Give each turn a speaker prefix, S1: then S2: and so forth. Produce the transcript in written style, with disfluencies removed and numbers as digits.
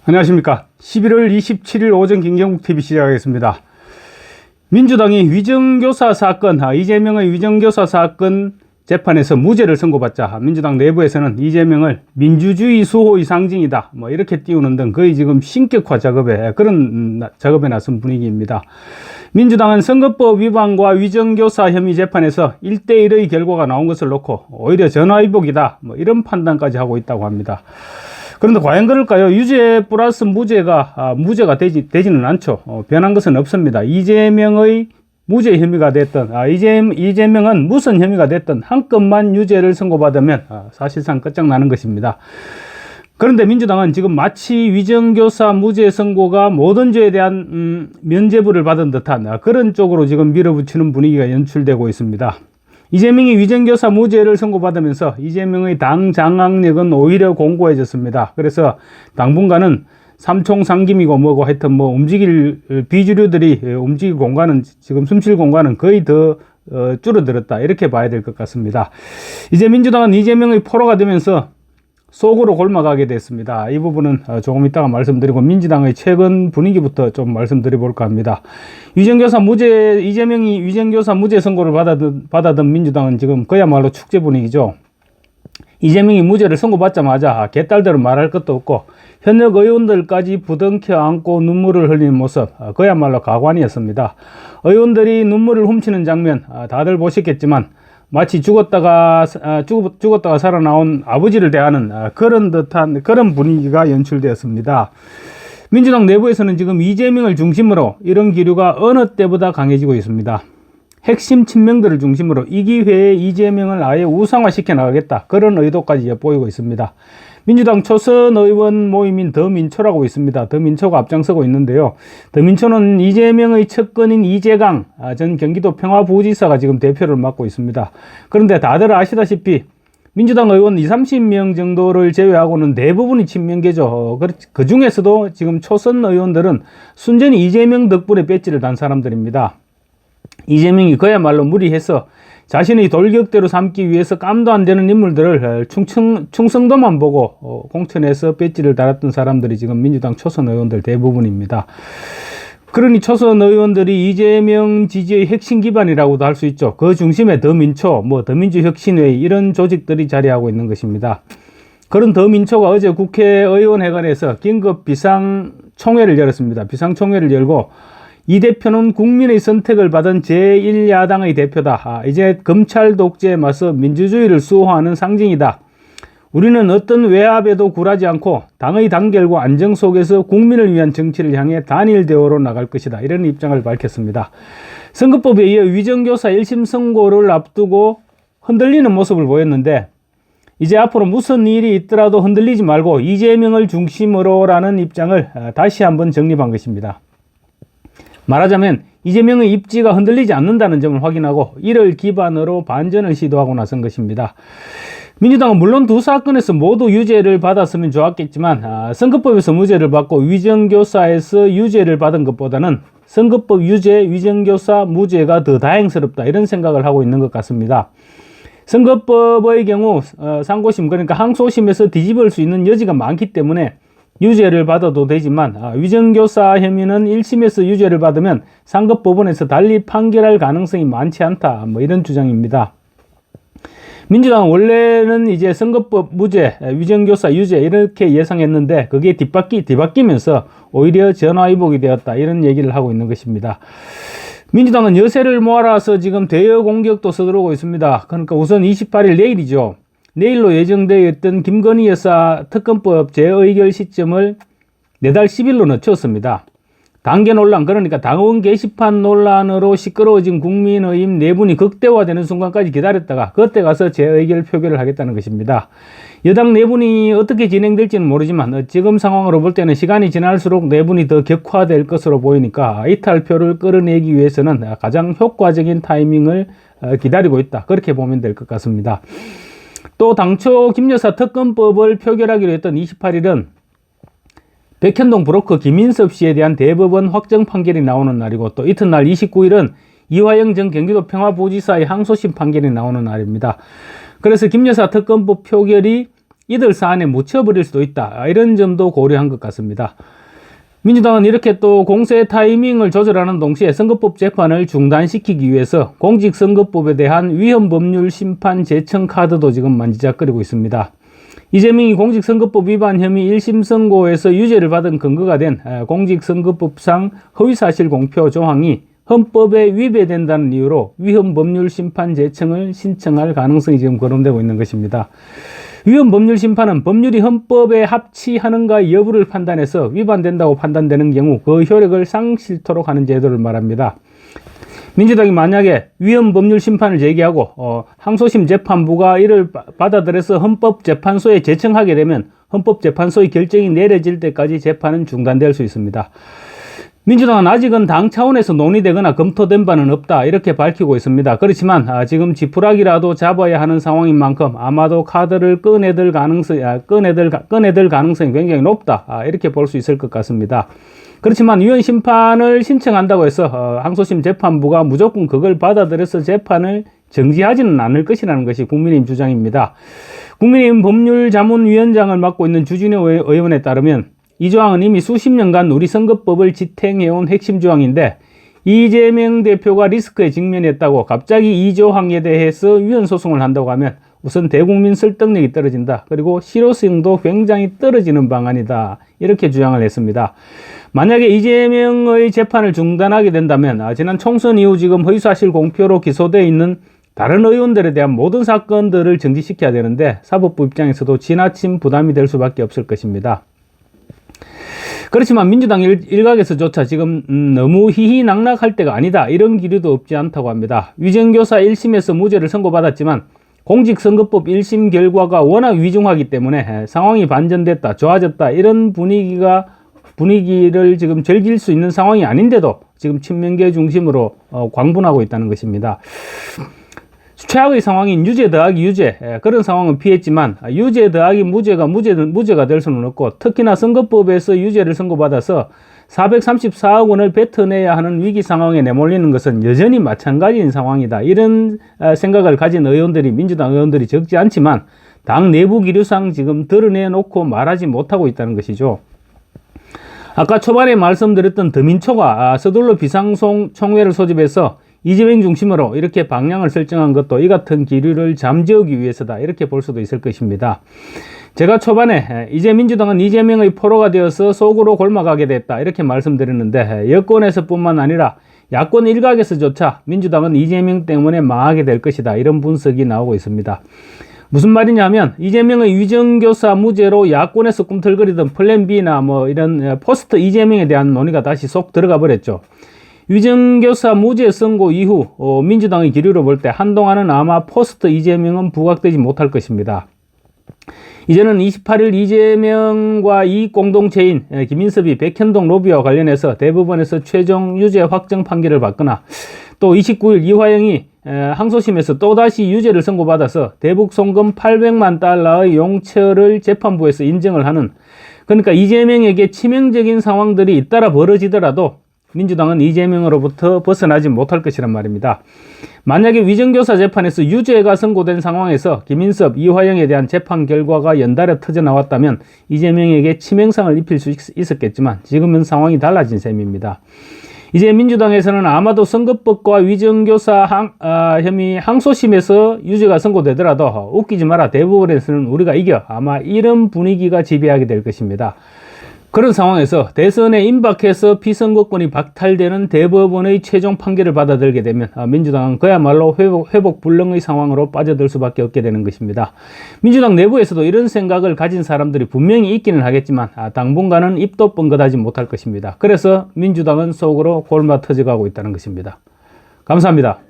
S1: 안녕하십니까. 11월 27일 오전 김경국TV 시작하겠습니다. 민주당이 위정교사 사건, 이재명의 위정교사 사건 재판에서 무죄를 선고받자 민주당 내부에서는 이재명을 민주주의 수호의 상징이다 이렇게 띄우는 등 거의 지금 신격화 그런 작업에 나선 분위기입니다. 민주당은 선거법 위반과 위정교사 혐의 재판에서 1대1의 결과가 나온 것을 놓고 오히려 전화위복이다 이런 판단까지 하고 있다고 합니다. 그런데 과연 그럴까요? 유죄 플러스 무죄가 되지는 않죠. 변한 것은 없습니다. 이재명의 무죄 혐의가 됐던, 이재명은 무슨 혐의가 됐던 한 건만 유죄를 선고받으면 사실상 끝장나는 것입니다. 그런데 민주당은 지금 마치 위정교사 무죄 선고가 모든 죄에 대한 면죄부를 받은 듯한 그런 쪽으로 지금 밀어붙이는 분위기가 연출되고 있습니다. 이재명이 위정교사 무죄를 선고받으면서 이재명의 당 장악력은 오히려 공고해졌습니다. 그래서 당분간은 삼총삼김이고 뭐고 하여튼 움직일 비주류들이 움직일 공간은 지금 숨쉴 공간은 거의 더 줄어들었다 이렇게 봐야 될 것 같습니다. 이제 민주당은 이재명의 포로가 되면서 속으로 골마가게 됐습니다. 이 부분은 조금 이따가 말씀드리고 민주당의 최근 분위기부터 좀 말씀드려볼까 합니다. 이재명이 위정교사 무죄 선고를 받아든 민주당은 지금 그야말로 축제 분위기죠. 이재명이 무죄를 선고받자마자 개딸들은 말할 것도 없고 현역 의원들까지 부둥켜 안고 눈물을 흘리는 모습 그야말로 가관이었습니다. 의원들이 눈물을 훔치는 장면 다들 보셨겠지만 마치 죽었다가 살아나온 아버지를 대하는 그런 분위기가 연출되었습니다. 민주당 내부에서는 지금 이재명을 중심으로 이런 기류가 어느 때보다 강해지고 있습니다. 핵심 친명들을 중심으로 이 기회에 이재명을 아예 우상화시켜 나가겠다 그런 의도까지 엿보이고 있습니다. 민주당 초선 의원 모임인 더민초라고 있습니다. 더민초가 앞장서고 있는데요. 더민초는 이재명의 측근인 이재강 전 경기도 평화부지사가 지금 대표를 맡고 있습니다. 그런데 다들 아시다시피 민주당 의원 20-30명 정도를 제외하고는 대부분이 친명계죠. 그 중에서도 지금 초선 의원들은 순전히 이재명 덕분에 배지를 단 사람들입니다. 이재명이 그야말로 무리해서 자신의 돌격대로 삼기 위해서 깜도 안 되는 인물들을 충성도만 보고 공천해서 배지를 달았던 사람들이 지금 민주당 초선 의원들 대부분입니다. 그러니 초선 의원들이 이재명 지지의 핵심 기반이라고도 할 수 있죠. 그 중심에 더민초, 더민주혁신회의 이런 조직들이 자리하고 있는 것입니다. 그런 더민초가 어제 국회의원회관에서 긴급 비상총회를 열었습니다. 비상총회를 열고 이 대표는 국민의 선택을 받은 제1야당의 대표다. 이제 검찰 독재에 맞서 민주주의를 수호하는 상징이다. 우리는 어떤 외압에도 굴하지 않고 당의 단결과 안정 속에서 국민을 위한 정치를 향해 단일 대우로 나갈 것이다. 이런 입장을 밝혔습니다. 선거법에 이어 위정교사 1심 선고를 앞두고 흔들리는 모습을 보였는데 이제 앞으로 무슨 일이 있더라도 흔들리지 말고 이재명을 중심으로라는 입장을 다시 한번 정립한 것입니다. 말하자면 이재명의 입지가 흔들리지 않는다는 점을 확인하고 이를 기반으로 반전을 시도하고 나선 것입니다. 민주당은 물론 두 사건에서 모두 유죄를 받았으면 좋았겠지만 선거법에서 무죄를 받고 위정교사에서 유죄를 받은 것보다는 선거법 유죄, 위정교사 무죄가 더 다행스럽다 이런 생각을 하고 있는 것 같습니다. 선거법의 경우 상고심 그러니까 항소심에서 뒤집을 수 있는 여지가 많기 때문에 유죄를 받아도 되지만 위정교사 혐의는 1심에서 유죄를 받으면 상급법원에서 달리 판결할 가능성이 많지 않다 이런 주장입니다. 민주당은 원래는 이제 선거법 무죄, 위정교사 유죄 이렇게 예상했는데 그게 뒤바뀌면서 오히려 전화위복이 되었다 이런 얘기를 하고 있는 것입니다. 민주당은 여세를 모아라서 지금 대여 공격도 서두르고 있습니다. 그러니까 우선 28일 내일이죠. 내일로 예정되어 있던 김건희 여사 특검법 재의결 시점을 내달 10일로 늦췄습니다. 당계 논란 그러니까 당원 게시판 논란으로 시끄러워진 국민의힘 내분이 극대화되는 순간까지 기다렸다가 그때 가서 재의결 표결을 하겠다는 것입니다. 여당 내분이 어떻게 진행될지는 모르지만 지금 상황으로 볼 때는 시간이 지날수록 내분이 더 격화될 것으로 보이니까 이탈표를 끌어내기 위해서는 가장 효과적인 타이밍을 기다리고 있다 그렇게 보면 될 것 같습니다. 또 당초 김여사 특검법을 표결하기로 했던 28일은 백현동 브로커 김인섭 씨에 대한 대법원 확정 판결이 나오는 날이고 또 이튿날 29일은 이화영 전 경기도 평화부지사의 항소심 판결이 나오는 날입니다. 그래서 김여사 특검법 표결이 이들 사안에 묻혀버릴 수도 있다. 이런 점도 고려한 것 같습니다. 민주당은 이렇게 또 공세 타이밍을 조절하는 동시에 선거법 재판을 중단시키기 위해서 공직선거법에 대한 위헌법률 심판 제청 카드도 지금 만지작거리고 있습니다. 이재명이 공직선거법 위반 혐의 1심 선고에서 유죄를 받은 근거가 된 공직선거법상 허위사실 공표 조항이 헌법에 위배된다는 이유로 위헌법률 심판 제청을 신청할 가능성이 지금 거론되고 있는 것입니다. 위헌법률 심판은 법률이 헌법에 합치하는가 여부를 판단해서 위반된다고 판단되는 경우 그 효력을 상실토록 하는 제도를 말합니다. 민주당이 만약에 위헌법률 심판을 제기하고 항소심 재판부가 이를 받아들여서 헌법재판소에 제청하게 되면 헌법재판소의 결정이 내려질 때까지 재판은 중단될 수 있습니다. 민주당은 아직은 당 차원에서 논의되거나 검토된 바는 없다 이렇게 밝히고 있습니다. 그렇지만 지금 지푸라기라도 잡아야 하는 상황인 만큼 아마도 카드를 꺼내들 가능성이 굉장히 높다 이렇게 볼 수 있을 것 같습니다. 그렇지만 위헌 심판을 신청한다고 해서 항소심 재판부가 무조건 그걸 받아들여서 재판을 정지하지는 않을 것이라는 것이 국민의힘 주장입니다. 국민의힘 법률자문위원장을 맡고 있는 주진우 의원에 따르면 이 조항은 이미 수십 년간 우리 선거법을 지탱해온 핵심 조항인데 이재명 대표가 리스크에 직면했다고 갑자기 이 조항에 대해서 위헌 소송을 한다고 하면 우선 대국민 설득력이 떨어진다. 그리고 실효성도 굉장히 떨어지는 방안이다. 이렇게 주장을 했습니다. 만약에 이재명의 재판을 중단하게 된다면 지난 총선 이후 지금 허위사실 공표로 기소되어 있는 다른 의원들에 대한 모든 사건들을 정지시켜야 되는데 사법부 입장에서도 지나친 부담이 될 수밖에 없을 것입니다. 그렇지만 민주당 일각에서조차 지금 너무 희희낙낙할 때가 아니다. 이런 기류도 없지 않다고 합니다. 위정교사 1심에서 무죄를 선고받았지만 공직선거법 1심 결과가 워낙 위중하기 때문에 상황이 반전됐다, 좋아졌다 이런 분위기를 지금 즐길 수 있는 상황이 아닌데도 지금 친명계 중심으로 광분하고 있다는 것입니다. 최악의 상황인 유죄 더하기 유죄 그런 상황은 피했지만 유죄 더하기 무죄가 될 수는 없고 특히나 선거법에서 유죄를 선고받아서 434억 원을 뱉어내야 하는 위기 상황에 내몰리는 것은 여전히 마찬가지인 상황이다. 이런 생각을 가진 민주당 의원들이 적지 않지만 당 내부 기류상 지금 드러내놓고 말하지 못하고 있다는 것이죠. 아까 초반에 말씀드렸던 더민초가 서둘러 비상총회를 소집해서 이재명 중심으로 이렇게 방향을 설정한 것도 이 같은 기류를 잠재우기 위해서다 이렇게 볼 수도 있을 것입니다. 제가 초반에 이제 민주당은 이재명의 포로가 되어서 속으로 골마가게 됐다 이렇게 말씀드렸는데 여권에서뿐만 아니라 야권 일각에서조차 민주당은 이재명 때문에 망하게 될 것이다 이런 분석이 나오고 있습니다. 무슨 말이냐 하면 이재명의 위정교사 무죄로 야권에서 꿈틀거리던 플랜 B나 이런 포스트 이재명에 대한 논의가 다시 쏙 들어가 버렸죠. 위정교사 무죄 선고 이후 민주당의 기류로 볼 때 한동안은 아마 포스트 이재명은 부각되지 못할 것입니다. 이제는 28일 이재명과 이익 공동체인 김인섭이 백현동 로비와 관련해서 대법원에서 최종 유죄 확정 판결을 받거나 또 29일 이화영이 항소심에서 또다시 유죄를 선고받아서 대북 송금 800만 달러의 용처를 재판부에서 인정을 하는 그러니까 이재명에게 치명적인 상황들이 잇따라 벌어지더라도 민주당은 이재명으로부터 벗어나지 못할 것이란 말입니다. 만약에 위정교사 재판에서 유죄가 선고된 상황에서 김인섭, 이화영에 대한 재판 결과가 연달아 터져나왔다면 이재명에게 치명상을 입힐 수 있었겠지만 지금은 상황이 달라진 셈입니다. 이제 민주당에서는 아마도 선거법과 위정교사 혐의 항소심에서 유죄가 선고되더라도 웃기지 마라 대법원에서는 우리가 이겨 아마 이런 분위기가 지배하게 될 것입니다. 그런 상황에서 대선에 임박해서 피선거권이 박탈되는 대법원의 최종 판결을 받아들게 되면 민주당은 그야말로 회복 불능의 상황으로 빠져들 수밖에 없게 되는 것입니다. 민주당 내부에서도 이런 생각을 가진 사람들이 분명히 있기는 하겠지만 당분간은 입도 뻥긋하지 못할 것입니다. 그래서 민주당은 속으로 골마 터져가고 있다는 것입니다. 감사합니다.